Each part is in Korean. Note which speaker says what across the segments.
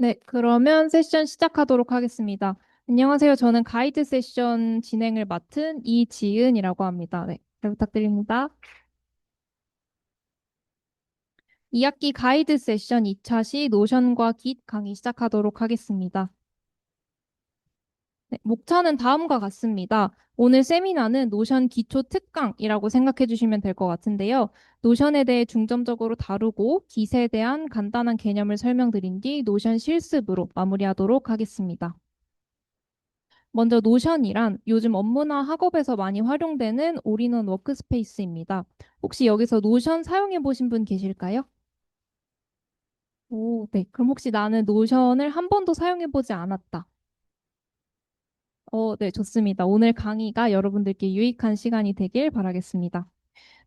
Speaker 1: 네, 그러면 세션 시작하도록 하겠습니다. 안녕하세요. 저는 가이드 세션 진행을 맡은 이지은이라고 합니다. 네, 잘 부탁드립니다. 2학기 가이드 세션 2차 시 노션과 깃 강의 시작하도록 하겠습니다. 네, 목차는 다음과 같습니다. 오늘 세미나는 노션 기초 특강이라고 생각해 주시면 될 것 같은데요. 노션에 대해 중점적으로 다루고 깃에 대한 간단한 개념을 설명드린 뒤 노션 실습으로 마무리하도록 하겠습니다. 먼저 노션이란 요즘 업무나 학업에서 많이 활용되는 올인원 워크스페이스입니다. 혹시 여기서 노션 사용해 보신 분 계실까요? 오, 네. 그럼 혹시 나는 노션을 한 번도 사용해 보지 않았다. 네, 좋습니다. 오늘 강의가 여러분들께 유익한 시간이 되길 바라겠습니다.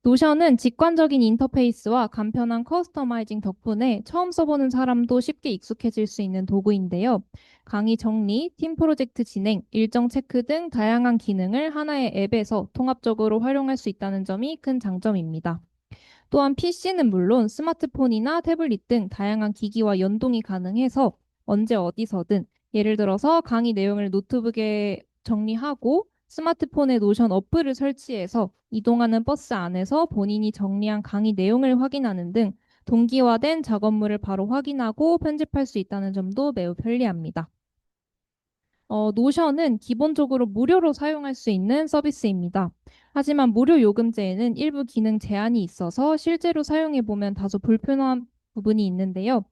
Speaker 1: 노션은 직관적인 인터페이스와 간편한 커스터마이징 덕분에 처음 써보는 사람도 쉽게 익숙해질 수 있는 도구인데요. 강의 정리, 팀 프로젝트 진행, 일정 체크 등 다양한 기능을 하나의 앱에서 통합적으로 활용할 수 있다는 점이 큰 장점입니다. 또한 PC는 물론 스마트폰이나 태블릿 등 다양한 기기와 연동이 가능해서 언제 어디서든 예를 들어서 강의 내용을 노트북에 정리하고 스마트폰에 노션 어플을 설치해서 이동하는 버스 안에서 본인이 정리한 강의 내용을 확인하는 등 동기화된 작업물을 바로 확인하고 편집할 수 있다는 점도 매우 편리합니다. 노션은 기본적으로 무료로 사용할 수 있는 서비스입니다. 하지만 무료 요금제에는 일부 기능 제한이 있어서 실제로 사용해 보면 다소 불편한 부분이 있는데요.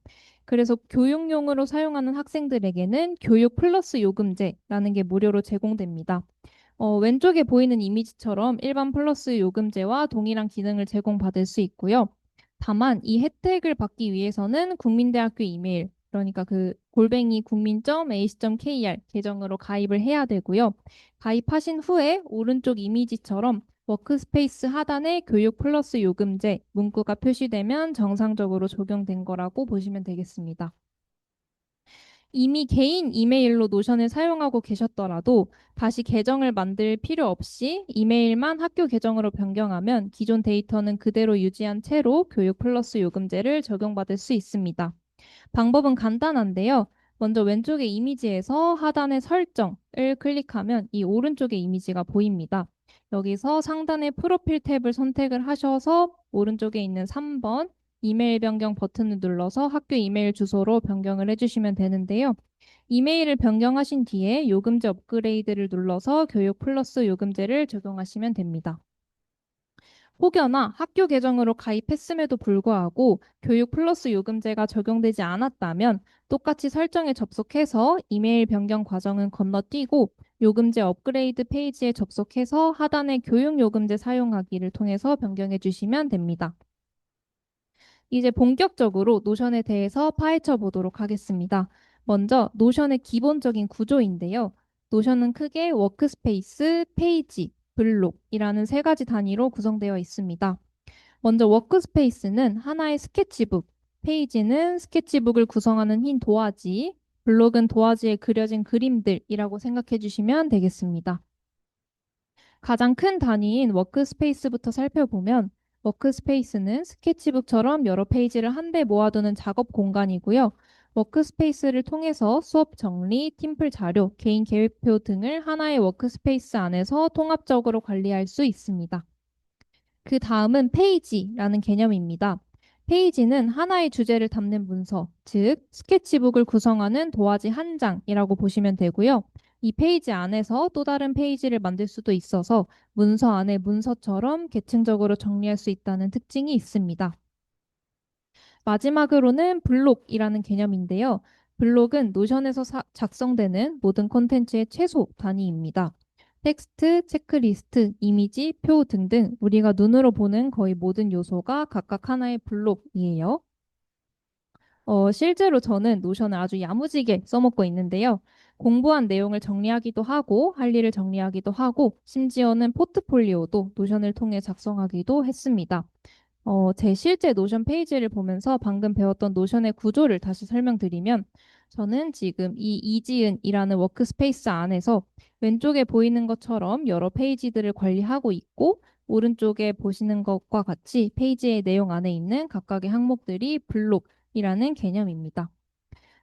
Speaker 1: 그래서 교육용으로 사용하는 학생들에게는 교육 플러스 요금제라는 게 무료로 제공됩니다. 왼쪽에 보이는 이미지처럼 일반 플러스 요금제와 동일한 기능을 제공받을 수 있고요. 다만 이 혜택을 받기 위해서는 국민대학교 이메일, 그러니까 그 골뱅이 국민.ac.kr 계정으로 가입을 해야 되고요. 가입하신 후에 오른쪽 이미지처럼 워크스페이스 하단에 교육 플러스 요금제 문구가 표시되면 정상적으로 적용된 거라고 보시면 되겠습니다. 이미 개인 이메일로 노션을 사용하고 계셨더라도 다시 계정을 만들 필요 없이 이메일만 학교 계정으로 변경하면 기존 데이터는 그대로 유지한 채로 교육 플러스 요금제를 적용받을 수 있습니다. 방법은 간단한데요. 먼저 왼쪽의 이미지에서 하단의 설정을 클릭하면 이 오른쪽의 이미지가 보입니다. 여기서 상단의 프로필 탭을 선택을 하셔서 오른쪽에 있는 3번 이메일 변경 버튼을 눌러서 학교 이메일 주소로 변경을 해주시면 되는데요. 이메일을 변경하신 뒤에 요금제 업그레이드를 눌러서 교육 플러스 요금제를 적용하시면 됩니다. 혹여나 학교 계정으로 가입했음에도 불구하고 교육 플러스 요금제가 적용되지 않았다면 똑같이 설정에 접속해서 이메일 변경 과정은 건너뛰고 요금제 업그레이드 페이지에 접속해서 하단의 교육 요금제 사용하기를 통해서 변경해 주시면 됩니다. 이제 본격적으로 노션에 대해서 파헤쳐 보도록 하겠습니다. 먼저 노션의 기본적인 구조인데요. 노션은 크게 워크스페이스, 페이지, 블록이라는 세 가지 단위로 구성되어 있습니다. 먼저 워크스페이스는 하나의 스케치북, 페이지는 스케치북을 구성하는 흰 도화지, 블록은 도화지에 그려진 그림들이라고 생각해 주시면 되겠습니다. 가장 큰 단위인 워크스페이스부터 살펴보면 워크스페이스는 스케치북처럼 여러 페이지를 한데 모아두는 작업 공간이고요. 워크스페이스를 통해서 수업 정리, 팀플 자료, 개인 계획표 등을 하나의 워크스페이스 안에서 통합적으로 관리할 수 있습니다. 그 다음은 페이지라는 개념입니다. 페이지는 하나의 주제를 담는 문서, 즉 스케치북을 구성하는 도화지 한 장이라고 보시면 되고요. 이 페이지 안에서 또 다른 페이지를 만들 수도 있어서 문서 안에 문서처럼 계층적으로 정리할 수 있다는 특징이 있습니다. 마지막으로는 블록이라는 개념인데요. 블록은 노션에서 작성되는 모든 콘텐츠의 최소 단위입니다. 텍스트, 체크리스트, 이미지, 표 등등 우리가 눈으로 보는 거의 모든 요소가 각각 하나의 블록이에요. 실제로 저는 노션을 아주 야무지게 써먹고 있는데요. 공부한 내용을 정리하기도 하고, 할 일을 정리하기도 하고, 심지어는 포트폴리오도 노션을 통해 작성하기도 했습니다. 제 실제 노션 페이지를 보면서 방금 배웠던 노션의 구조를 다시 설명드리면, 저는 지금 이 이지은이라는 워크스페이스 안에서 왼쪽에 보이는 것처럼 여러 페이지들을 관리하고 있고, 오른쪽에 보시는 것과 같이 페이지의 내용 안에 있는 각각의 항목들이 블록이라는 개념입니다.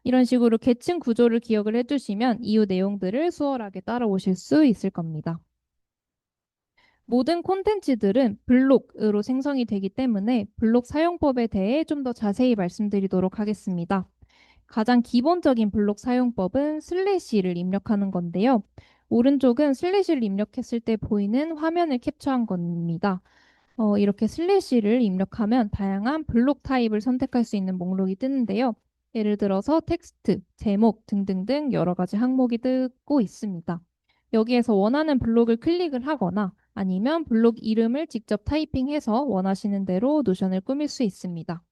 Speaker 1: 이런 식으로 계층 구조를 기억을 해두시면 이후 내용들을 수월하게 따라오실 수 있을 겁니다. 모든 콘텐츠들은 블록으로 생성이 되기 때문에 블록 사용법에 대해 좀 더 자세히 말씀드리도록 하겠습니다. 가장 기본적인 블록 사용법은 슬래시를 입력하는 건데요. 오른쪽은 슬래시를 입력했을 때 보이는 화면을 캡처한 겁니다. 이렇게 슬래시를 입력하면 다양한 블록 타입을 선택할 수 있는 목록이 뜨는데요. 예를 들어서 텍스트, 제목 등등등 여러 가지 항목이 뜨고 있습니다. 여기에서 원하는 블록을 클릭을 하거나 아니면 블록 이름을 직접 타이핑해서 원하시는 대로 노션을 꾸밀 수 있습니다.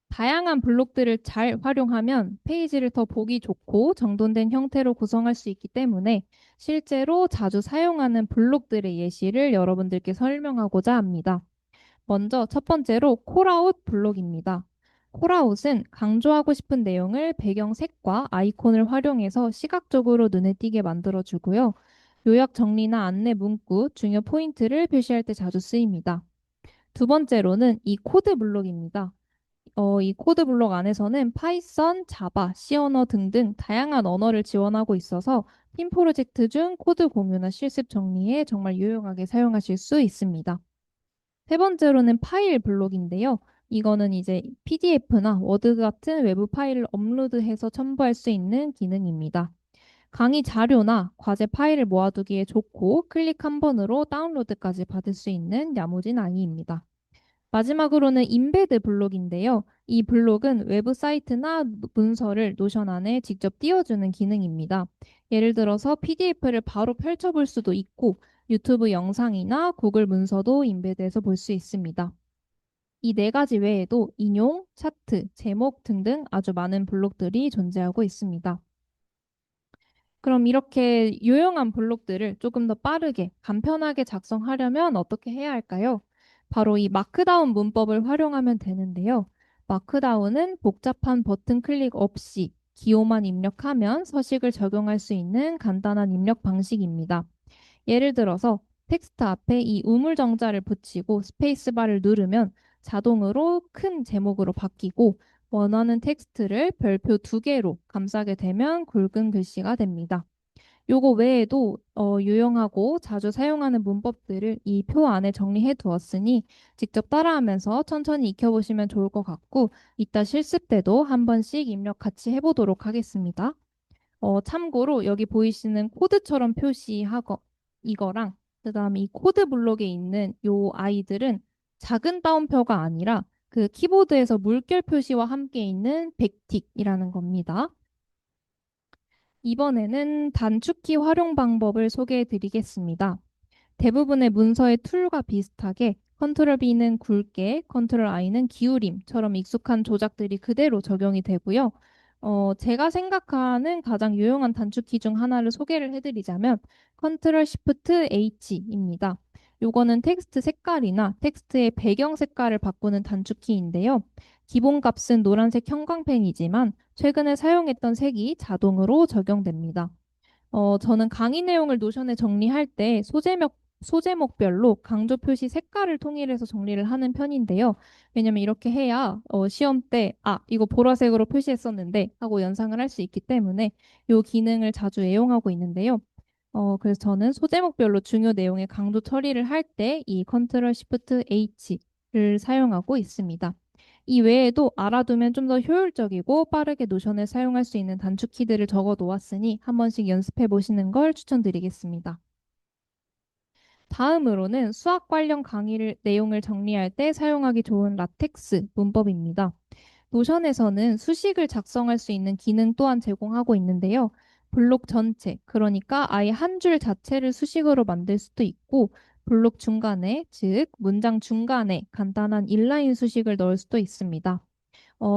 Speaker 1: 다양한 블록들을 잘 활용하면 페이지를 더 보기 좋고 정돈된 형태로 구성할 수 있기 때문에 실제로 자주 사용하는 블록들의 예시를 여러분들께 설명하고자 합니다. 먼저 첫 번째로 콜아웃 블록입니다. 콜아웃은 강조하고 싶은 내용을 배경색과 아이콘을 활용해서 시각적으로 눈에 띄게 만들어주고요. 요약 정리나 안내 문구, 중요 포인트를 표시할 때 자주 쓰입니다. 두 번째로는 이 코드 블록입니다. 이 코드 블록 안에서는 파이썬, 자바, C 언어 등등 다양한 언어를 지원하고 있어서 팀 프로젝트 중 코드 공유나 실습 정리에 정말 유용하게 사용하실 수 있습니다. 세 번째로는 파일 블록인데요. 이거는 이제 PDF나 워드 같은 외부 파일을 업로드해서 첨부할 수 있는 기능입니다. 강의 자료나 과제 파일을 모아두기에 좋고 클릭 한 번으로 다운로드까지 받을 수 있는 야무진 아이입니다. 마지막으로는 인베드 블록인데요. 이 블록은 외부 사이트나 문서를 노션 안에 직접 띄워주는 기능입니다. 예를 들어서 PDF를 바로 펼쳐볼 수도 있고 유튜브 영상이나 구글 문서도 인베드해서 볼 수 있습니다. 이 네 가지 외에도 인용, 차트, 제목 등등 아주 많은 블록들이 존재하고 있습니다. 그럼 이렇게 유용한 블록들을 조금 더 빠르게, 간편하게 작성하려면 어떻게 해야 할까요? 바로 이 마크다운 문법을 활용하면 되는데요. 마크다운은 복잡한 버튼 클릭 없이 기호만 입력하면 서식을 적용할 수 있는 간단한 입력 방식입니다. 예를 들어서 텍스트 앞에 이 우물정자를 붙이고 스페이스바를 누르면 자동으로 큰 제목으로 바뀌고 원하는 텍스트를 별표 2개로 감싸게 되면 굵은 글씨가 됩니다. 요거 외에도 유용하고 자주 사용하는 문법들을 이 표 안에 정리해 두었으니 직접 따라하면서 천천히 익혀보시면 좋을 것 같고 이따 실습 때도 한 번씩 입력 같이 해보도록 하겠습니다. 참고로 여기 보이시는 코드처럼 표시하거 이거랑 그다음에 이 코드 블록에 있는 요 아이들은 작은 따옴표가 아니라 그 키보드에서 물결 표시와 함께 있는 백틱이라는 겁니다. 이번에는 단축키 활용 방법을 소개해 드리겠습니다. 대부분의 문서의 툴과 비슷하게 컨트롤 B는 굵게, 컨트롤 I는 기울임처럼 익숙한 조작들이 그대로 적용이 되고요. 제가 생각하는 가장 유용한 단축키 중 하나를 소개를 해드리자면 컨트롤 Shift H입니다. 요거는 텍스트 색깔이나 텍스트의 배경 색깔을 바꾸는 단축키인데요. 기본 값은 노란색 형광펜이지만 최근에 사용했던 색이 자동으로 적용됩니다. 저는 강의 내용을 노션에 정리할 때 소제목별로 강조 표시 색깔을 통일해서 정리를 하는 편인데요. 왜냐면 이렇게 해야 시험 때, 이거 보라색으로 표시했었는데 하고 연상을 할 수 있기 때문에 이 기능을 자주 애용하고 있는데요. 그래서 저는 소제목별로 중요 내용의 강조 처리를 할 때 이 컨트롤 시프트 H를 사용하고 있습니다. 이 외에도 알아두면 좀 더 효율적이고 빠르게 노션을 사용할 수 있는 단축 키들을 적어 놓았으니 한 번씩 연습해 보시는 걸 추천드리겠습니다. 다음으로는 수학 관련 강의를 내용을 정리할 때 사용하기 좋은 라텍스 문법입니다. 노션에서는 수식을 작성할 수 있는 기능 또한 제공하고 있는데요. 블록 전체, 그러니까 아예 한 줄 자체를 수식으로 만들 수도 있고 블록 중간에, 즉 문장 중간에 간단한 인라인 수식을 넣을 수도 있습니다.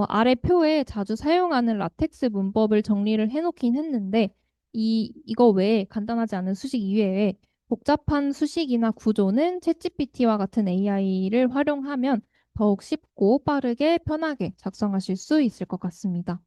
Speaker 1: 아래 표에 자주 사용하는 라텍스 문법을 정리를 해놓긴 했는데 이거 외에 간단하지 않은 수식 이외에 복잡한 수식이나 구조는 챗GPT와 같은 AI를 활용하면 더욱 쉽고 빠르게 편하게 작성하실 수 있을 것 같습니다.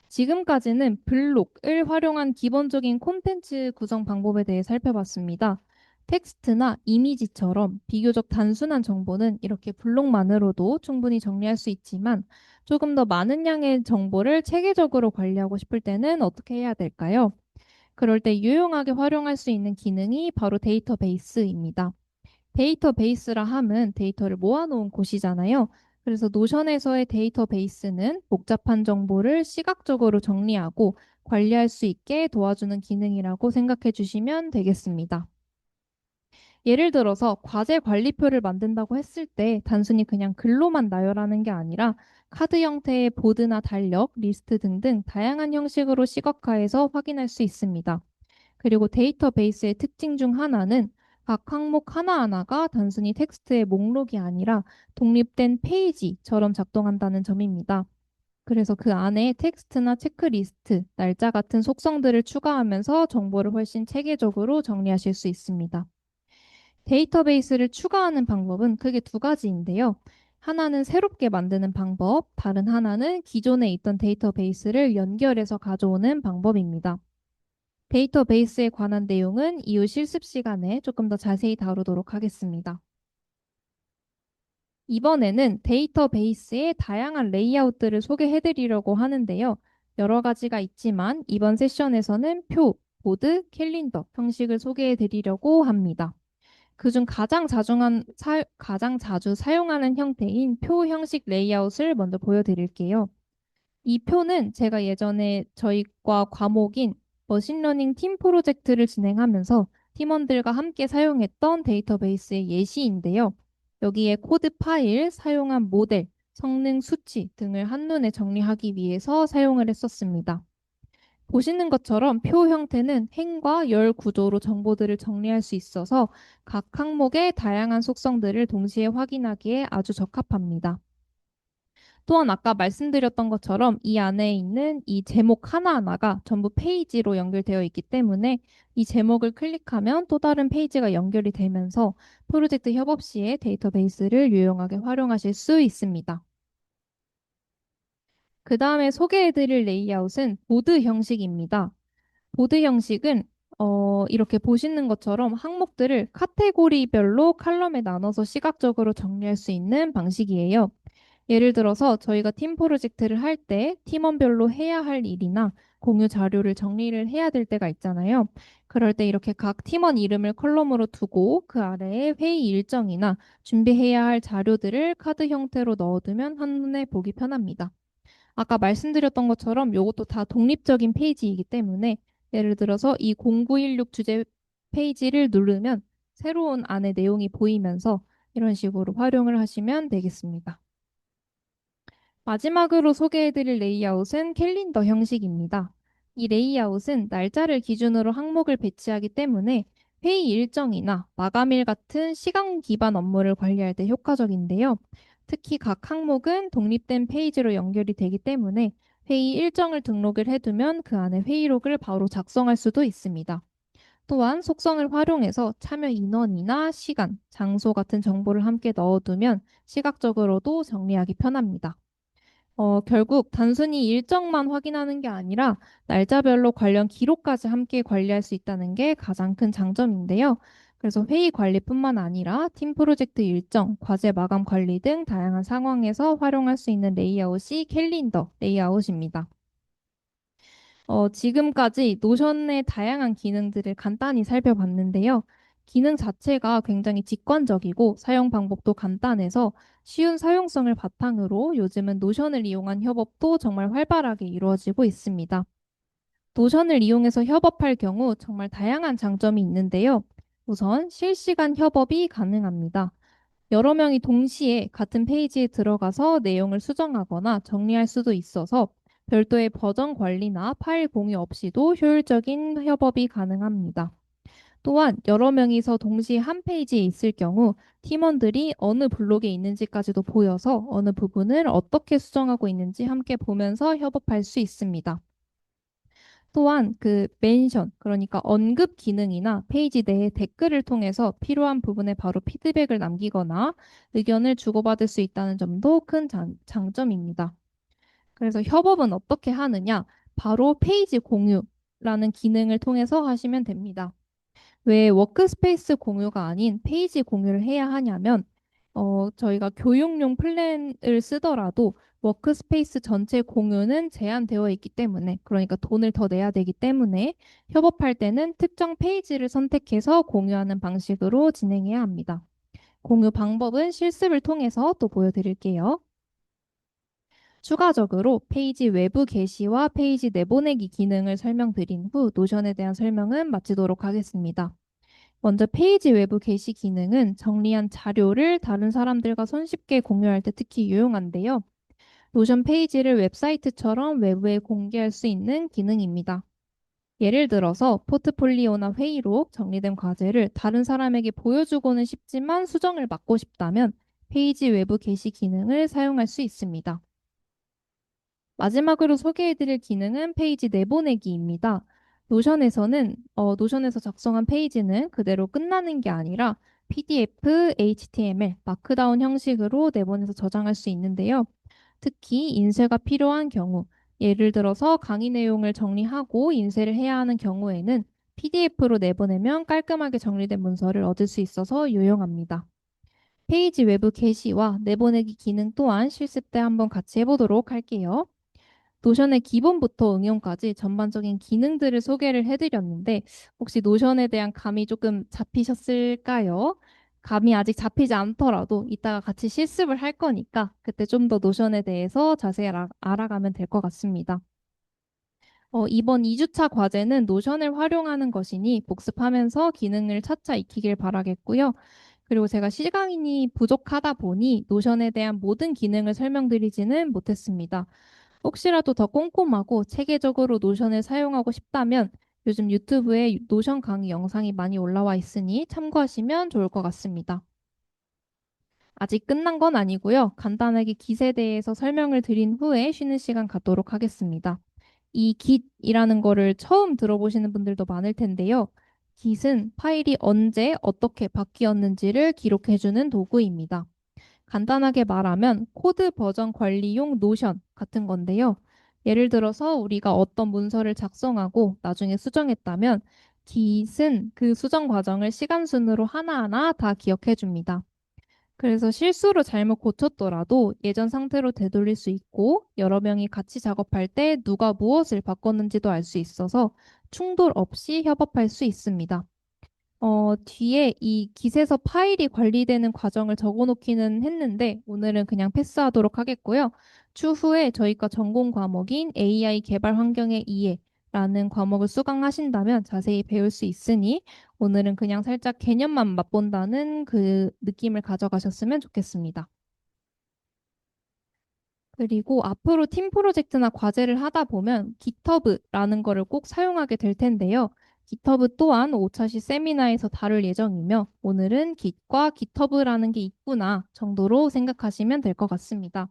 Speaker 1: 지금까지는 블록을 활용한 기본적인 콘텐츠 구성 방법에 대해 살펴봤습니다. 텍스트나 이미지처럼 비교적 단순한 정보는 이렇게 블록만으로도 충분히 정리할 수 있지만 조금 더 많은 양의 정보를 체계적으로 관리하고 싶을 때는 어떻게 해야 될까요? 그럴 때 유용하게 활용할 수 있는 기능이 바로 데이터베이스입니다. 데이터베이스라 함은 데이터를 모아놓은 곳이잖아요. 그래서 노션에서의 데이터베이스는 복잡한 정보를 시각적으로 정리하고 관리할 수 있게 도와주는 기능이라고 생각해 주시면 되겠습니다. 예를 들어서 과제 관리표를 만든다고 했을 때 단순히 그냥 글로만 나열하는 게 아니라 카드 형태의 보드나 달력, 리스트 등등 다양한 형식으로 시각화해서 확인할 수 있습니다. 그리고 데이터베이스의 특징 중 하나는 각 항목 하나하나가 단순히 텍스트의 목록이 아니라 독립된 페이지처럼 작동한다는 점입니다. 그래서 그 안에 텍스트나 체크리스트, 날짜 같은 속성들을 추가하면서 정보를 훨씬 체계적으로 정리하실 수 있습니다. 데이터베이스를 추가하는 방법은 크게 두 가지인데요. 하나는 새롭게 만드는 방법, 다른 하나는 기존에 있던 데이터베이스를 연결해서 가져오는 방법입니다. 데이터베이스에 관한 내용은 이후 실습 시간에 조금 더 자세히 다루도록 하겠습니다. 이번에는 데이터베이스의 다양한 레이아웃들을 소개해 드리려고 하는데요. 여러 가지가 있지만 이번 세션에서는 표, 보드, 캘린더 형식을 소개해 드리려고 합니다. 그중 가장 자주 사용하는 형태인 표 형식 레이아웃을 먼저 보여드릴게요. 이 표는 제가 예전에 저희과 과목인 머신러닝 팀 프로젝트를 진행하면서 팀원들과 함께 사용했던 데이터베이스의 예시인데요. 여기에 코드 파일, 사용한 모델, 성능 수치 등을 한눈에 정리하기 위해서 사용을 했었습니다. 보시는 것처럼 표 형태는 행과 열 구조로 정보들을 정리할 수 있어서 각 항목의 다양한 속성들을 동시에 확인하기에 아주 적합합니다. 또한 아까 말씀드렸던 것처럼 이 안에 있는 이 제목 하나하나가 전부 페이지로 연결되어 있기 때문에 이 제목을 클릭하면 또 다른 페이지가 연결이 되면서 프로젝트 협업 시에 데이터베이스를 유용하게 활용하실 수 있습니다. 그 다음에 소개해드릴 레이아웃은 보드 형식입니다. 보드 형식은 이렇게 보시는 것처럼 항목들을 카테고리별로 칼럼에 나눠서 시각적으로 정리할 수 있는 방식이에요. 예를 들어서 저희가 팀 프로젝트를 할 때 팀원별로 해야 할 일이나 공유 자료를 정리를 해야 될 때가 있잖아요. 그럴 때 이렇게 각 팀원 이름을 컬럼으로 두고 그 아래에 회의 일정이나 준비해야 할 자료들을 카드 형태로 넣어두면 한눈에 보기 편합니다. 아까 말씀드렸던 것처럼 이것도 다 독립적인 페이지이기 때문에 예를 들어서 이 0916 주제 페이지를 누르면 새로운 안에 내용이 보이면서 이런 식으로 활용을 하시면 되겠습니다. 마지막으로 소개해드릴 레이아웃은 캘린더 형식입니다. 이 레이아웃은 날짜를 기준으로 항목을 배치하기 때문에 회의 일정이나 마감일 같은 시간 기반 업무를 관리할 때 효과적인데요. 특히 각 항목은 독립된 페이지로 연결이 되기 때문에 회의 일정을 등록을 해두면 그 안에 회의록을 바로 작성할 수도 있습니다. 또한 속성을 활용해서 참여 인원이나 시간, 장소 같은 정보를 함께 넣어두면 시각적으로도 정리하기 편합니다. 결국 단순히 일정만 확인하는 게 아니라 날짜별로 관련 기록까지 함께 관리할 수 있다는 게 가장 큰 장점인데요. 그래서 회의 관리뿐만 아니라 팀 프로젝트 일정, 과제 마감 관리 등 다양한 상황에서 활용할 수 있는 레이아웃이 캘린더 레이아웃입니다. 지금까지 노션의 다양한 기능들을 간단히 살펴봤는데요. 기능 자체가 굉장히 직관적이고 사용 방법도 간단해서 쉬운 사용성을 바탕으로 요즘은 노션을 이용한 협업도 정말 활발하게 이루어지고 있습니다. 노션을 이용해서 협업할 경우 정말 다양한 장점이 있는데요. 우선 실시간 협업이 가능합니다. 여러 명이 동시에 같은 페이지에 들어가서 내용을 수정하거나 정리할 수도 있어서 별도의 버전 관리나 파일 공유 없이도 효율적인 협업이 가능합니다. 또한 여러 명이서 동시에 한 페이지에 있을 경우 팀원들이 어느 블록에 있는지까지도 보여서 어느 부분을 어떻게 수정하고 있는지 함께 보면서 협업할 수 있습니다. 또한 그 멘션, 그러니까 언급 기능이나 페이지 내에 댓글을 통해서 필요한 부분에 바로 피드백을 남기거나 의견을 주고받을 수 있다는 점도 큰 장점입니다. 그래서 협업은 어떻게 하느냐? 바로 페이지 공유라는 기능을 통해서 하시면 됩니다. 왜 워크스페이스 공유가 아닌 페이지 공유를 해야 하냐면 저희가 교육용 플랜을 쓰더라도 워크스페이스 전체 공유는 제한되어 있기 때문에, 그러니까 돈을 더 내야 되기 때문에 협업할 때는 특정 페이지를 선택해서 공유하는 방식으로 진행해야 합니다. 공유 방법은 실습을 통해서 또 보여드릴게요. 추가적으로 페이지 외부 게시와 페이지 내보내기 기능을 설명드린 후 노션에 대한 설명은 마치도록 하겠습니다. 먼저 페이지 외부 게시 기능은 정리한 자료를 다른 사람들과 손쉽게 공유할 때 특히 유용한데요. 노션 페이지를 웹사이트처럼 외부에 공개할 수 있는 기능입니다. 예를 들어서 포트폴리오나 회의록, 정리된 과제를 다른 사람에게 보여주고는 싶지만 수정을 막고 싶다면 페이지 외부 게시 기능을 사용할 수 있습니다. 마지막으로 소개해드릴 기능은 페이지 내보내기입니다. 노션에서 작성한 페이지는 그대로 끝나는 게 아니라 PDF, HTML, 마크다운 형식으로 내보내서 저장할 수 있는데요. 특히 인쇄가 필요한 경우, 예를 들어서 강의 내용을 정리하고 인쇄를 해야 하는 경우에는 PDF로 내보내면 깔끔하게 정리된 문서를 얻을 수 있어서 유용합니다. 페이지 외부 게시와 내보내기 기능 또한 실습 때 한번 같이 해보도록 할게요. 노션의 기본부터 응용까지 전반적인 기능들을 소개를 해드렸는데 혹시 노션에 대한 감이 조금 잡히셨을까요? 감이 아직 잡히지 않더라도 이따가 같이 실습을 할 거니까 그때 좀 더 노션에 대해서 자세히 알아가면 될 것 같습니다. 이번 2주차 과제는 노션을 활용하는 것이니 복습하면서 기능을 차차 익히길 바라겠고요. 그리고 제가 시간이 부족하다 보니 노션에 대한 모든 기능을 설명드리지는 못했습니다. 혹시라도 더 꼼꼼하고 체계적으로 노션을 사용하고 싶다면 요즘 유튜브에 노션 강의 영상이 많이 올라와 있으니 참고하시면 좋을 것 같습니다. 아직 끝난 건 아니고요. 간단하게 깃에 대해서 설명을 드린 후에 쉬는 시간 갖도록 하겠습니다. 이 깃이라는 거를 처음 들어보시는 분들도 많을 텐데요. 깃은 파일이 언제 어떻게 바뀌었는지를 기록해주는 도구입니다. 간단하게 말하면 코드 버전 관리용 노션 같은 건데요. 예를 들어서 우리가 어떤 문서를 작성하고 나중에 수정했다면 Git은 그 수정 과정을 시간 순으로 하나하나 다 기억해 줍니다. 그래서 실수로 잘못 고쳤더라도 예전 상태로 되돌릴 수 있고 여러 명이 같이 작업할 때 누가 무엇을 바꿨는지도 알 수 있어서 충돌 없이 협업할 수 있습니다. 뒤에 이 깃에서 파일이 관리되는 과정을 적어놓기는 했는데 오늘은 그냥 패스하도록 하겠고요. 추후에 저희가 전공 과목인 AI 개발 환경의 이해라는 과목을 수강하신다면 자세히 배울 수 있으니 오늘은 그냥 살짝 개념만 맛본다는 그 느낌을 가져가셨으면 좋겠습니다. 그리고 앞으로 팀 프로젝트나 과제를 하다 보면 GitHub라는 거를 꼭 사용하게 될 텐데요. GitHub 또한 5차 시 세미나에서 다룰 예정이며 오늘은 Git과 GitHub라는 게 있구나 정도로 생각하시면 될 것 같습니다.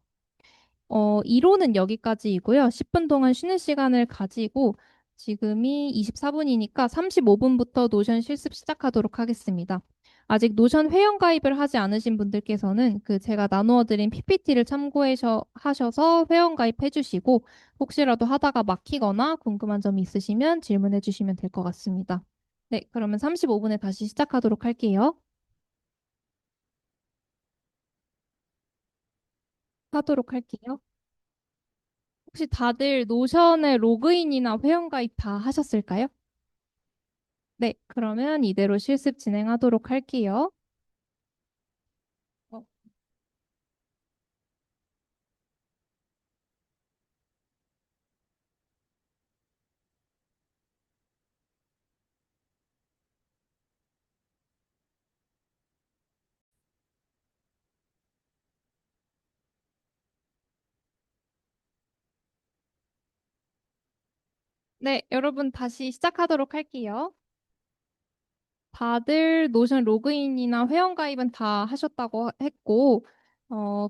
Speaker 1: 이론은 여기까지이고요. 10분 동안 쉬는 시간을 가지고 지금이 24분이니까 35분부터 노션 실습 시작하도록 하겠습니다. 아직 노션 회원 가입을 하지 않으신 분들께서는 그 제가 나누어 드린 PPT를 하셔서 회원 가입해 주시고 혹시라도 하다가 막히거나 궁금한 점이 있으시면 질문해 주시면 될 것 같습니다. 네, 그러면 35분에 다시 시작하도록 할게요. 하도록 할게요. 혹시 다들 노션에 로그인이나 회원가입 다 하셨을까요? 네, 그러면 이대로 실습 진행하도록 할게요. 어, 네, 여러분 다시 시작하도록 할게요. 다들 노션 로그인이나 회원가입은 다 하셨다고 했고,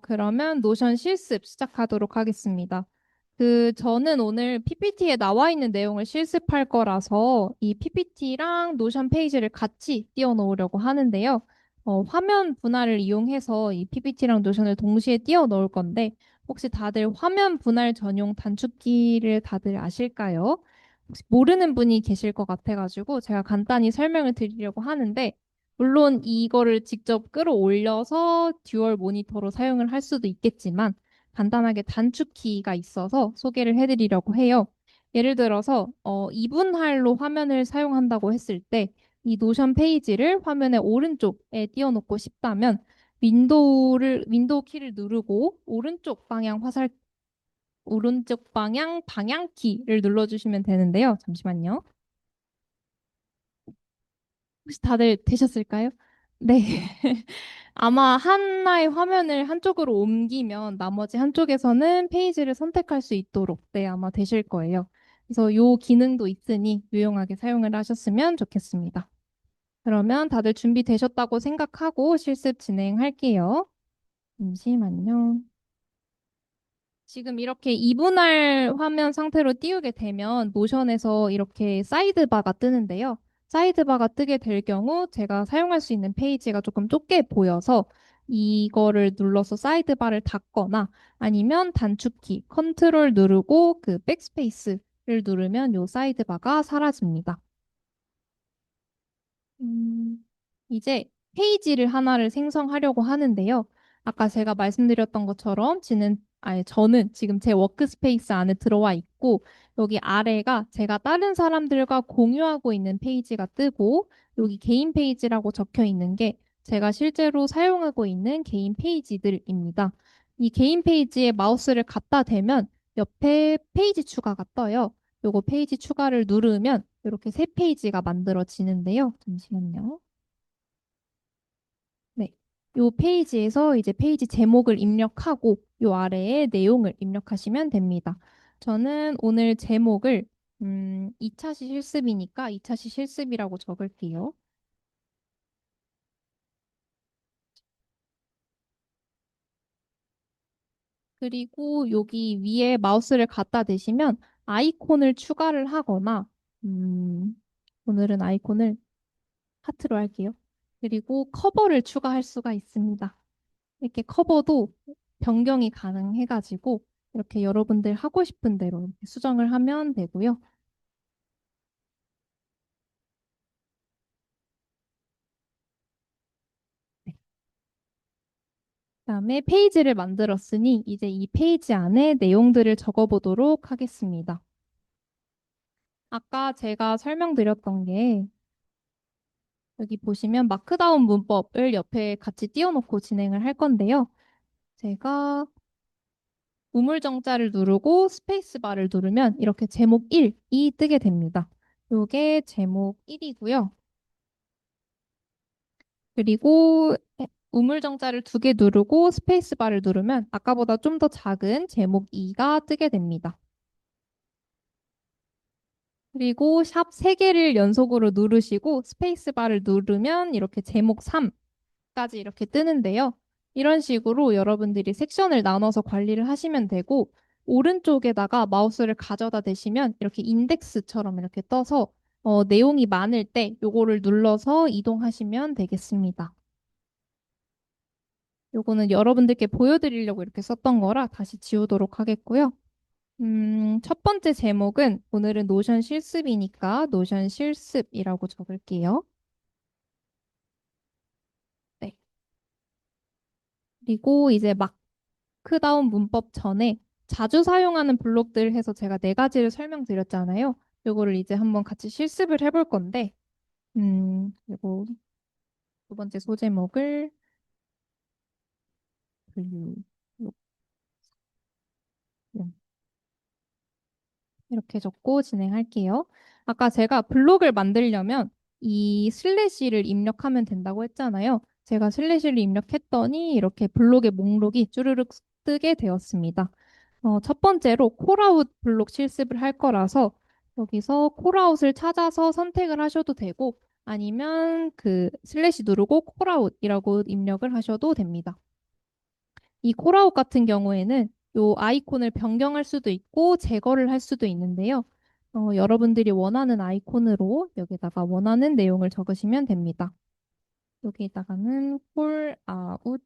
Speaker 1: 그러면 노션 실습 시작하도록 하겠습니다. 저는 오늘 PPT에 나와 있는 내용을 실습할 거라서 이 PPT랑 노션 페이지를 같이 띄워 놓으려고 하는데요. 화면 분할을 이용해서 이 PPT랑 노션을 동시에 띄워 놓을 건데, 혹시 다들 화면 분할 전용 단축키를 다들 아실까요? 혹시 모르는 분이 계실 것 같아가지고 제가 간단히 설명을 드리려고 하는데 물론 이거를 직접 끌어올려서 듀얼 모니터로 사용을 할 수도 있겠지만 간단하게 단축키가 있어서 소개를 해드리려고 해요. 예를 들어서 이분할로 화면을 사용한다고 했을 때 이 노션 페이지를 화면의 오른쪽에 띄워놓고 싶다면 윈도우 키를 누르고 오른쪽 방향 방향키를 눌러주시면 되는데요. 잠시만요. 혹시 다들 되셨을까요? 네. 아마 하나의 화면을 한쪽으로 옮기면 나머지 한쪽에서는 페이지를 선택할 수 있도록 네, 아마 되실 거예요. 그래서 요 기능도 있으니 유용하게 사용을 하셨으면 좋겠습니다. 그러면 다들 준비되셨다고 생각하고 실습 진행할게요. 잠시만요. 지금 이렇게 이분할 화면 상태로 띄우게 되면 노션에서 이렇게 사이드바가 뜨는데요. 사이드바가 뜨게 될 경우 제가 사용할 수 있는 페이지가 조금 좁게 보여서 이거를 눌러서 사이드바를 닫거나 아니면 단축키 컨트롤 누르고 그 백스페이스를 누르면 요 사이드바가 사라집니다. 음, 이제 페이지를 하나를 생성하려고 하는데요. 아까 제가 말씀드렸던 것처럼 저는 지금 제 워크스페이스 안에 들어와 있고, 여기 아래가 제가 다른 사람들과 공유하고 있는 페이지가 뜨고, 여기 개인 페이지라고 적혀 있는 게 제가 실제로 사용하고 있는 개인 페이지들입니다. 이 개인 페이지에 마우스를 갖다 대면 옆에 페이지 추가가 떠요. 요거 페이지 추가를 누르면 이렇게 새 페이지가 만들어지는데요. 잠시만요. 네. 요 페이지에서 이제 페이지 제목을 입력하고 요 아래에 내용을 입력하시면 됩니다. 저는 오늘 제목을 2차 시 실습이니까 2차 시 실습이라고 적을게요. 그리고 여기 위에 마우스를 갖다 대시면 아이콘을 추가를 하거나 음, 오늘은 아이콘을 하트로 할게요. 그리고 커버를 추가할 수가 있습니다. 이렇게 커버도 변경이 가능해가지고 이렇게 여러분들 하고 싶은 대로 이렇게 수정을 하면 되고요. 네. 그다음에 페이지를 만들었으니 이제 이 페이지 안에 내용들을 적어보도록 하겠습니다. 아까 제가 설명드렸던 게 여기 보시면 마크다운 문법을 옆에 같이 띄워놓고 진행을 할 건데요. 제가 우물정자를 누르고 스페이스바를 누르면 이렇게 제목 1이 뜨게 됩니다. 이게 제목 1이고요. 그리고 우물정자를 두 개 누르고 스페이스바를 누르면 아까보다 좀 더 작은 제목 2가 뜨게 됩니다. 그리고 샵 3개를 연속으로 누르시고 스페이스바를 누르면 이렇게 제목 3까지 이렇게 뜨는데요. 이런 식으로 여러분들이 섹션을 나눠서 관리를 하시면 되고 오른쪽에다가 마우스를 가져다 대시면 이렇게 인덱스처럼 이렇게 떠서 내용이 많을 때 요거를 눌러서 이동하시면 되겠습니다. 요거는 여러분들께 보여드리려고 이렇게 썼던 거라 다시 지우도록 하겠고요. 첫 번째 제목은 오늘은 노션 실습이니까 노션 실습이라고 적을게요. 네. 그리고 이제 마크다운 문법 전에 자주 사용하는 블록들 해서 제가 네 가지를 설명드렸잖아요. 요거를 이제 한번 같이 실습을 해볼 건데, 그리고 두 번째 소제목을 블록 이렇게 적고 진행할게요. 아까 제가 블록을 만들려면 이 슬래시를 입력하면 된다고 했잖아요. 제가 슬래시를 입력했더니 이렇게 블록의 목록이 쭈르륵 뜨게 되었습니다. 첫 번째로 콜아웃 블록 실습을 할 거라서 여기서 콜아웃을 찾아서 선택을 하셔도 되고 아니면 그 슬래시 누르고 콜아웃이라고 입력을 하셔도 됩니다. 이 콜아웃 같은 경우에는 요 아이콘을 변경할 수도 있고 제거를 할 수도 있는데요. 여러분들이 원하는 아이콘으로 여기다가 원하는 내용을 적으시면 됩니다. 여기다가는 콜아웃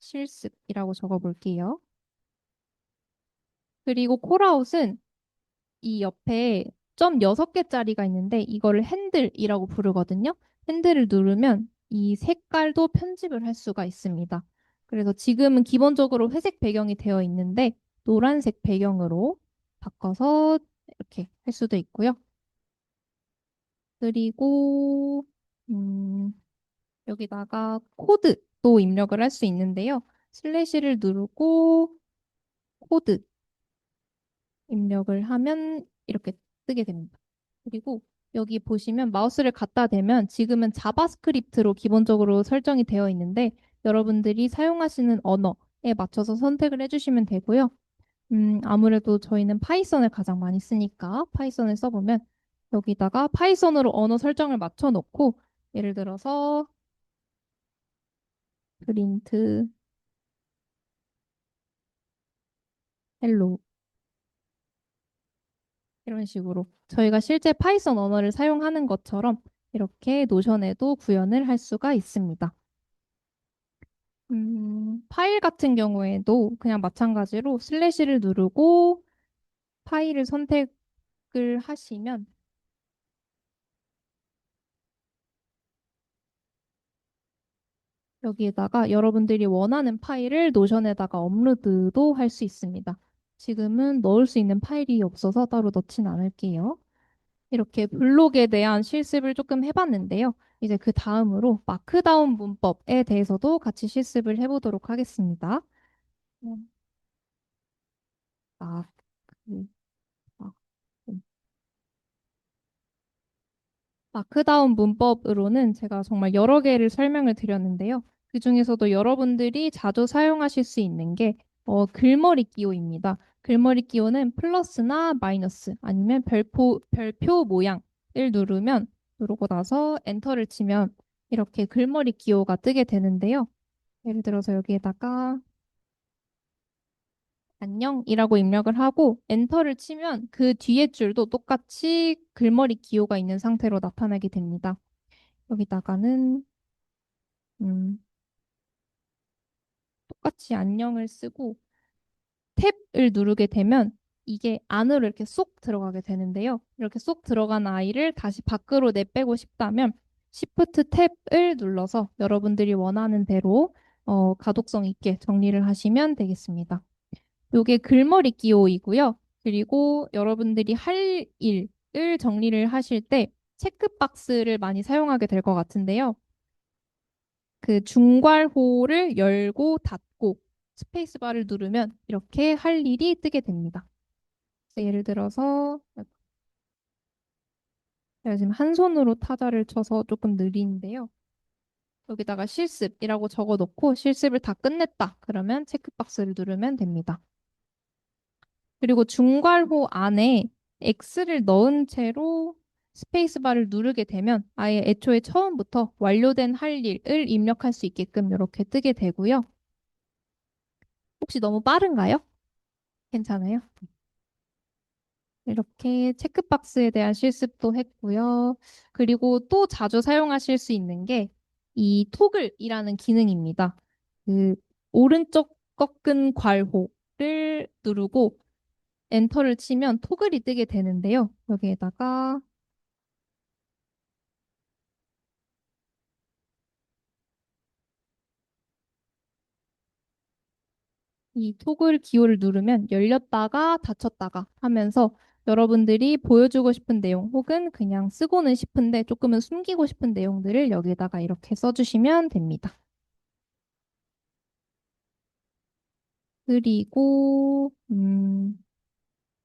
Speaker 1: 실습이라고 적어볼게요. 그리고 콜아웃은 이 옆에 점 6개짜리가 있는데 이거를 핸들이라고 부르거든요. 핸들을 누르면 이 색깔도 편집을 할 수가 있습니다. 그래서 지금은 기본적으로 회색 배경이 되어 있는데 노란색 배경으로 바꿔서 이렇게 할 수도 있고요. 그리고 여기다가 코드도 입력을 할 수 있는데요. 슬래시를 누르고 코드 입력을 하면 이렇게 뜨게 됩니다. 그리고 여기 보시면 마우스를 갖다 대면 지금은 자바스크립트로 기본적으로 설정이 되어 있는데 여러분들이 사용하시는 언어에 맞춰서 선택을 해주시면 되고요. 아무래도 저희는 파이썬을 가장 많이 쓰니까 파이썬을 써보면 여기다가 파이썬으로 언어 설정을 맞춰 놓고 예를 들어서 프린트 헬로 이런 식으로 저희가 실제 파이썬 언어를 사용하는 것처럼 이렇게 노션에도 구현을 할 수가 있습니다. 파일 같은 경우에도 그냥 마찬가지로 슬래시를 누르고 파일을 선택을 하시면 여기에다가 여러분들이 원하는 파일을 노션에다가 업로드도 할 수 있습니다. 지금은 넣을 수 있는 파일이 없어서 따로 넣진 않을게요. 이렇게 블록에 대한 실습을 조금 해봤는데요. 이제 그 다음으로 마크다운 문법에 대해서도 같이 실습을 해보도록 하겠습니다. 음, 마크, 마크. 마크다운 문법으로는 제가 정말 여러 개를 설명을 드렸는데요. 그중에서도 여러분들이 자주 사용하실 수 있는 게 글머리 기호입니다. 글머리 기호는 플러스나 마이너스 아니면 별표 모양을 누르고 나서 엔터를 치면 이렇게 글머리 기호가 뜨게 되는데요. 예를 들어서 여기에다가 안녕이라고 입력을 하고 엔터를 치면 그 뒤에 줄도 똑같이 글머리 기호가 있는 상태로 나타나게 됩니다. 여기다가는 음, 똑같이 안녕을 쓰고 탭을 누르게 되면 이게 안으로 이렇게 쏙 들어가게 되는데요. 이렇게 쏙 들어간 아이를 다시 밖으로 내빼고 싶다면 Shift 탭을 눌러서 여러분들이 원하는 대로 가독성 있게 정리를 하시면 되겠습니다. 요게 글머리 기호이고요. 그리고 여러분들이 할 일을 정리를 하실 때 체크박스를 많이 사용하게 될 것 같은데요. 그 중괄호를 열고 닫고 스페이스바를 누르면 이렇게 할 일이 뜨게 됩니다. 그래서 예를 들어서 제가 지금 한 손으로 타자를 쳐서 조금 느린데요. 여기다가 실습이라고 적어 놓고 실습을 다 끝냈다. 그러면 체크박스를 누르면 됩니다. 그리고 중괄호 안에 X를 넣은 채로 스페이스바를 누르게 되면 아예 애초에 처음부터 완료된 할 일을 입력할 수 있게끔 이렇게 뜨게 되고요. 혹시 너무 빠른가요? 괜찮아요? 이렇게 체크박스에 대한 실습도 했고요. 그리고 또 자주 사용하실 수 있는 게 이 토글이라는 기능입니다. 그 오른쪽 꺾은 괄호를 누르고 엔터를 치면 토글이 뜨게 되는데요. 여기에다가 이 토글 기호를 누르면 열렸다가 닫혔다가 하면서 여러분들이 보여주고 싶은 내용 혹은 그냥 쓰고는 싶은데 조금은 숨기고 싶은 내용들을 여기에다가 이렇게 써주시면 됩니다. 그리고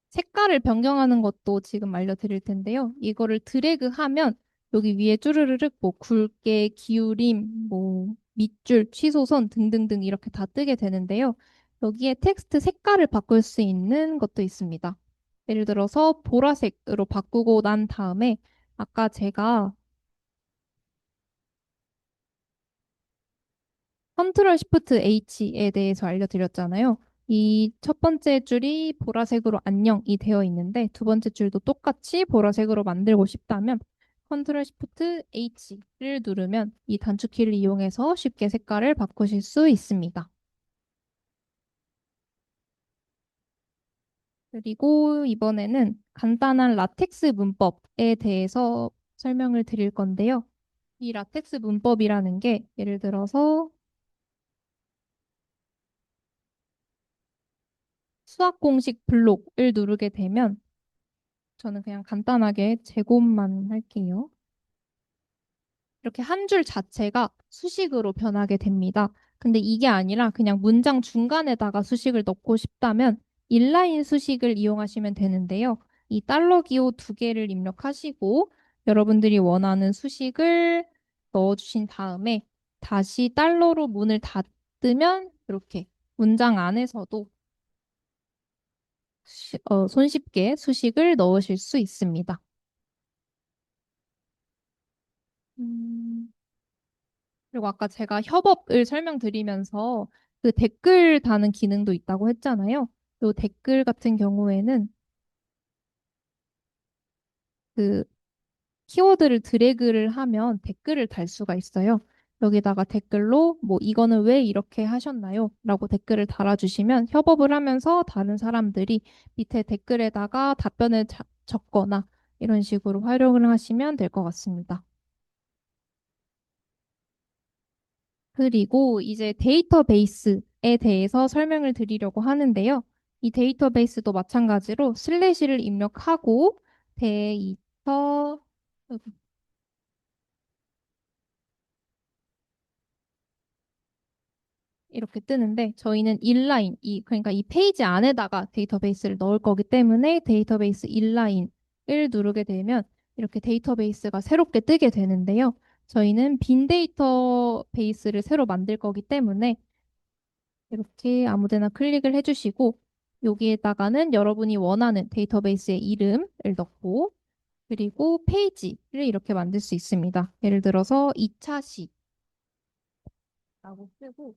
Speaker 1: 색깔을 변경하는 것도 지금 알려드릴 텐데요. 이거를 드래그하면 여기 위에 쭈르르륵 뭐 굵게, 기울임, 뭐 밑줄, 취소선 등등등 이렇게 다 뜨게 되는데요. 여기에 텍스트 색깔을 바꿀 수 있는 것도 있습니다. 예를 들어서 보라색으로 바꾸고 난 다음에 아까 제가 컨트롤 시프트 H에 대해서 알려드렸잖아요. 이 첫 번째 줄이 보라색으로 안녕이 되어 있는데 두 번째 줄도 똑같이 보라색으로 만들고 싶다면 컨트롤 시프트 H를 누르면 이 단축키를 이용해서 쉽게 색깔을 바꾸실 수 있습니다. 그리고 이번에는 간단한 라텍스 문법에 대해서 설명을 드릴 건데요. 이 라텍스 문법이라는 게 예를 들어서 수학 공식 블록을 누르게 되면 저는 그냥 간단하게 제곱만 할게요. 이렇게 한 줄 자체가 수식으로 변하게 됩니다. 근데 이게 아니라 그냥 문장 중간에다가 수식을 넣고 싶다면 인라인 수식을 이용하시면 되는데요. 이 달러 기호 두 개를 입력하시고 여러분들이 원하는 수식을 넣어주신 다음에 다시 달러로 문을 닫으면 이렇게 문장 안에서도 손쉽게 수식을 넣으실 수 있습니다. 음, 그리고 아까 제가 협업을 설명드리면서 그 댓글 다는 기능도 있다고 했잖아요. 이 댓글 같은 경우에는 그 키워드를 드래그를 하면 댓글을 달 수가 있어요. 여기다가 댓글로 뭐 이거는 왜 이렇게 하셨나요? 라고 댓글을 달아주시면 협업을 하면서 다른 사람들이 밑에 댓글에다가 답변을 적거나 이런 식으로 활용을 하시면 될 것 같습니다. 그리고 이제 데이터베이스에 대해서 설명을 드리려고 하는데요. 이 데이터베이스도 마찬가지로 슬래시를 입력하고 데이터 이렇게 뜨는데 저희는 인라인 그러니까 이 페이지 안에다가 데이터베이스를 넣을 거기 때문에 데이터베이스 인라인을 누르게 되면 이렇게 데이터베이스가 새롭게 뜨게 되는데요. 저희는 빈 데이터베이스를 새로 만들 거기 때문에 이렇게 아무 데나 클릭을 해주시고 여기에다가는 여러분이 원하는 데이터베이스의 이름을 넣고 그리고 페이지를 이렇게 만들 수 있습니다. 예를 들어서 2차 시라고 쓰고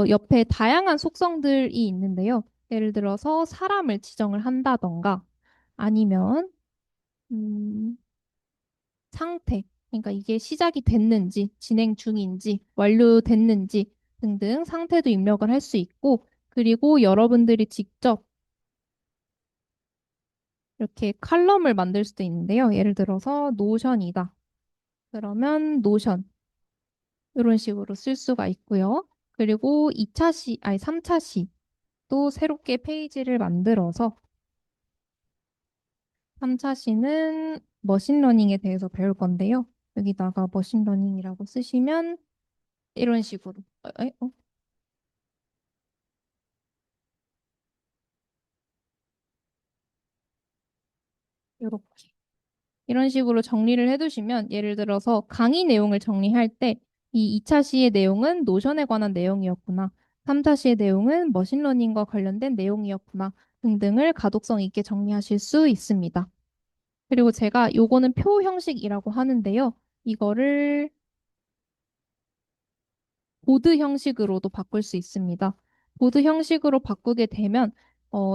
Speaker 1: 옆에 다양한 속성들이 있는데요. 예를 들어서 사람을 지정을 한다던가 아니면 음, 상태, 그러니까 이게 시작이 됐는지, 진행 중인지, 완료됐는지 등등 상태도 입력을 할 수 있고, 그리고 여러분들이 직접 이렇게 칼럼을 만들 수도 있는데요. 예를 들어서 노션이다. 그러면 노션 이런 식으로 쓸 수가 있고요. 그리고 2차 시, 아니 3차 시도 새롭게 페이지를 만들어서 3차 시는 머신러닝에 대해서 배울 건데요. 여기다가 머신러닝이라고 쓰시면 이런 식으로 이렇게 이런 식으로 정리를 해두시면 예를 들어서 강의 내용을 정리할 때 이 2차 시의 내용은 노션에 관한 내용이었구나. 3차 시의 내용은 머신러닝과 관련된 내용이었구나. 등등을 가독성 있게 정리하실 수 있습니다. 그리고 제가 요거는 표 형식이라고 하는데요. 이거를 보드 형식으로도 바꿀 수 있습니다. 보드 형식으로 바꾸게 되면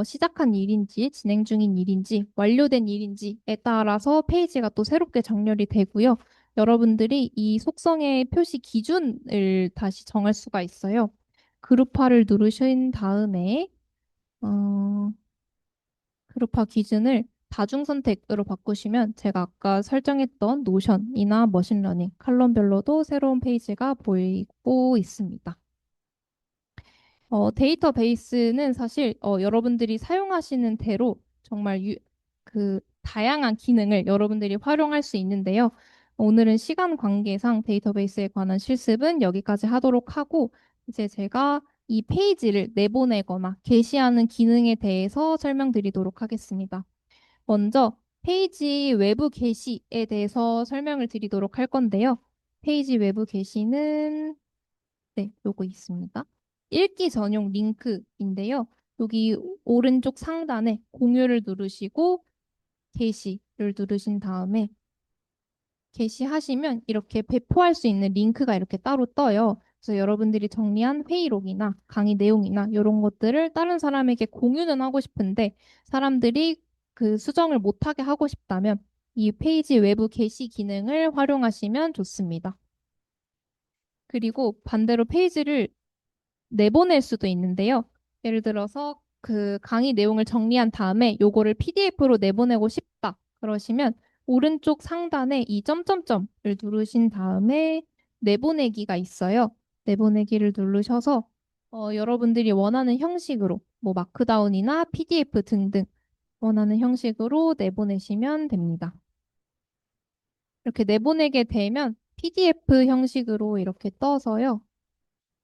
Speaker 1: 시작한 일인지 진행 중인 일인지 완료된 일인지에 따라서 페이지가 또 새롭게 정렬이 되고요. 여러분들이 이 속성의 표시 기준을 다시 정할 수가 있어요. 그룹화를 누르신 다음에 어, 그룹화 기준을 다중 선택으로 바꾸시면 제가 아까 설정했던 노션이나 머신러닝 칼럼별로도 새로운 페이지가 보이고 있습니다. 데이터베이스는 사실 여러분들이 사용하시는 대로 정말 그 다양한 기능을 여러분들이 활용할 수 있는데요. 오늘은 시간 관계상 데이터베이스에 관한 실습은 여기까지 하도록 하고 이제 제가 이 페이지를 내보내거나 게시하는 기능에 대해서 설명드리도록 하겠습니다. 먼저 페이지 외부 게시에 대해서 설명을 드리도록 할 건데요. 페이지 외부 게시는 네, 요거 있습니다. 읽기 전용 링크인데요. 여기 오른쪽 상단에 공유를 누르시고 게시를 누르신 다음에 게시하시면 이렇게 배포할 수 있는 링크가 이렇게 따로 떠요. 그래서 여러분들이 정리한 회의록이나 강의 내용이나 이런 것들을 다른 사람에게 공유는 하고 싶은데 사람들이 그 수정을 못하게 하고 싶다면 이 페이지 외부 게시 기능을 활용하시면 좋습니다. 그리고 반대로 페이지를 내보낼 수도 있는데요. 예를 들어서 그 강의 내용을 정리한 다음에 요거를 PDF로 내보내고 싶다. 그러시면 오른쪽 상단에 이 점점점을 누르신 다음에 내보내기가 있어요. 내보내기를 누르셔서 여러분들이 원하는 형식으로 뭐 마크다운이나 PDF 등등 원하는 형식으로 내보내시면 됩니다. 이렇게 내보내게 되면 PDF 형식으로 이렇게 떠서요.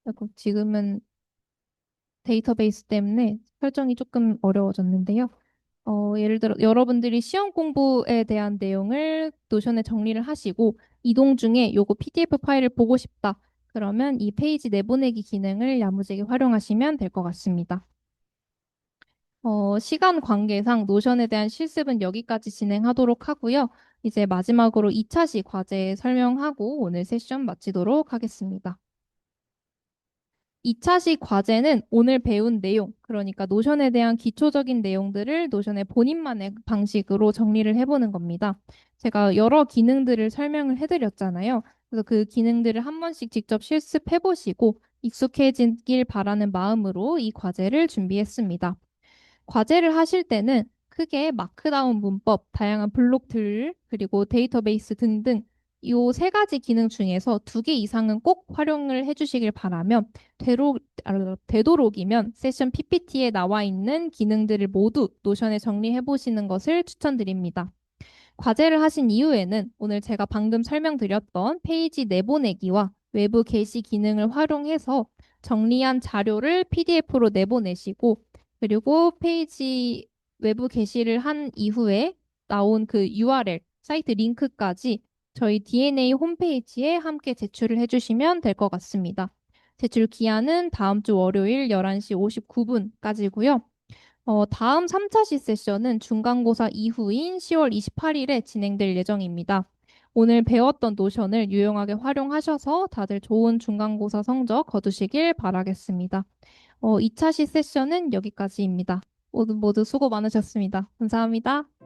Speaker 1: 그리고 지금은 데이터베이스 때문에 설정이 조금 어려워졌는데요. 예를 들어 여러분들이 시험 공부에 대한 내용을 노션에 정리를 하시고 이동 중에 요거 PDF 파일을 보고 싶다. 그러면 이 페이지 내보내기 기능을 야무지게 활용하시면 될 것 같습니다. 시간 관계상 노션에 대한 실습은 여기까지 진행하도록 하고요. 이제 마지막으로 2차시 과제 설명하고 오늘 세션 마치도록 하겠습니다. 2차시 과제는 오늘 배운 내용, 그러니까 노션에 대한 기초적인 내용들을 노션의 본인만의 방식으로 정리를 해보는 겁니다. 제가 여러 기능들을 설명을 해드렸잖아요. 그래서 그 기능들을 한 번씩 직접 실습해보시고 익숙해지길 바라는 마음으로 이 과제를 준비했습니다. 과제를 하실 때는 크게 마크다운 문법, 다양한 블록들, 그리고 데이터베이스 등등 이 세 가지 기능 중에서 두 개 이상은 꼭 활용을 해주시길 바라며 되도록이면 세션 PPT에 나와 있는 기능들을 모두 노션에 정리해 보시는 것을 추천드립니다. 과제를 하신 이후에는 오늘 제가 방금 설명드렸던 페이지 내보내기와 외부 게시 기능을 활용해서 정리한 자료를 PDF로 내보내시고 그리고 페이지 외부 게시를 한 이후에 나온 그 URL, 사이트 링크까지 저희 DNA 홈페이지에 함께 제출을 해주시면 될 것 같습니다. 제출 기한은 다음 주 월요일 11시 59분까지고요. 다음 3차시 세션은 중간고사 이후인 10월 28일에 진행될 예정입니다. 오늘 배웠던 노션을 유용하게 활용하셔서 다들 좋은 중간고사 성적 거두시길 바라겠습니다. 2차시 세션은 여기까지입니다. 모두 모두 수고 많으셨습니다. 감사합니다.